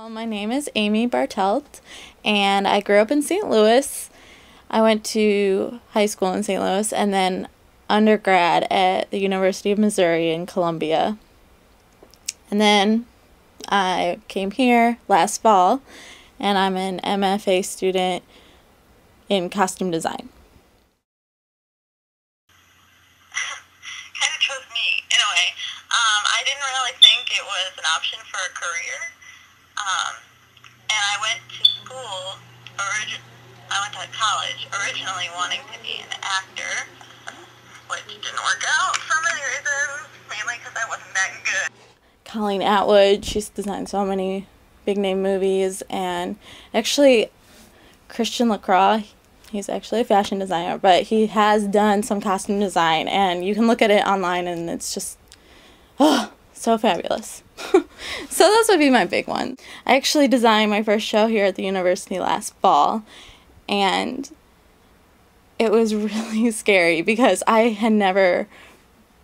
My name is Amy Bartelt, and I grew up in St. Louis. I went to high school in St. Louis and then undergrad at the University of Missouri in Columbia. And then I came here last fall, and I'm an MFA student in costume design. Kind of chose me in a way. I didn't really think it was an option for a career. And I went to school, I went to college originally wanting to be an actor, which didn't work out for many reasons, mainly because I wasn't that good. Colleen Atwood, she's designed so many big name movies, and actually Christian Lacroix, he's actually a fashion designer, but he has done some costume design, and you can look at it online and it's just, so fabulous. So those would be my big one. I actually designed my first show here at the university last fall, and it was really scary because I had never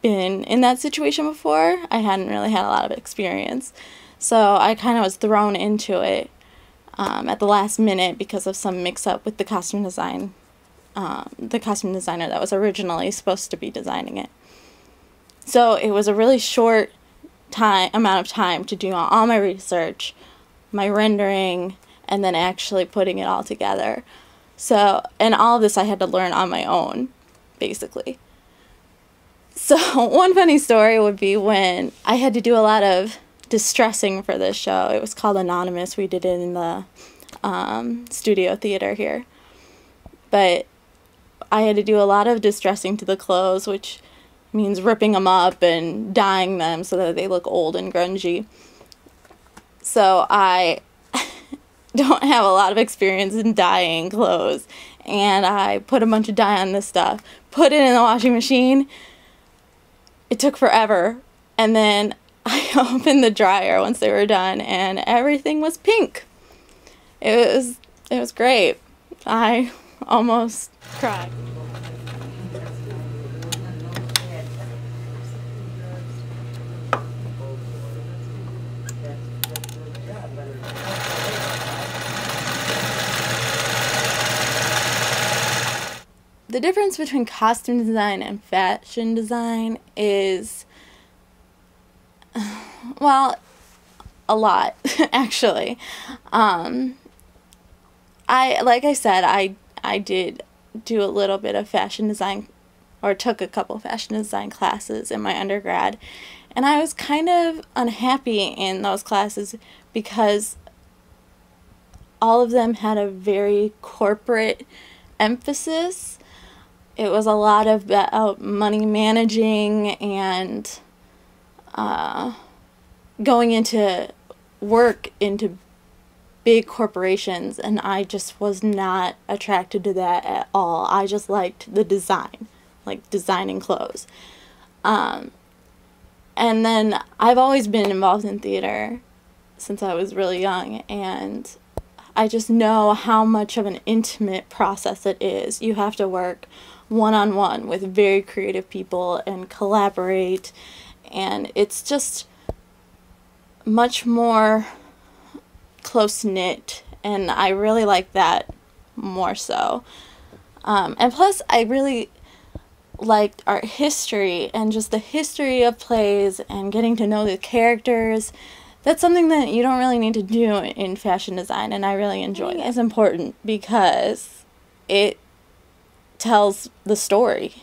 been in that situation before. I hadn't really had a lot of experience. So I kind of was thrown into it at the last minute because of some mix-up with the costume design, the costume designer that was originally supposed to be designing it. So it was a really short amount of time to do all my research, my rendering, and then actually putting it all together. So, and all of this I had to learn on my own, basically. So one funny story would be when I had to do a lot of distressing for this show. It was called Anonymous. We did it in the studio theater here. But I had to do a lot of distressing to the clothes, which means ripping them up and dyeing them so that they look old and grungy. So I don't have a lot of experience in dyeing clothes, and I put a bunch of dye on this stuff, put it in the washing machine. It took forever, and then I opened the dryer once they were done, and everything was pink. It was great. I almost cried. The difference between costume design and fashion design is, well, a lot, actually. Like I said, I did do a little bit of fashion design, or took a couple fashion design classes in my undergrad, and I was kind of unhappy in those classes because all of them had a very corporate emphasis. It was a lot of money managing and going into work into big corporations, and I just was not attracted to that at all. I just liked the design, like designing clothes. And then I've always been involved in theater since I was really young, and I just know how much of an intimate process it is. You have to work one-on-one with very creative people and collaborate, and it's just much more close-knit, and I really like that more so. And plus, I really liked art history and just the history of plays and getting to know the characters. That's something that you don't really need to do in fashion design, and I really enjoy it. It's important because it tells the story.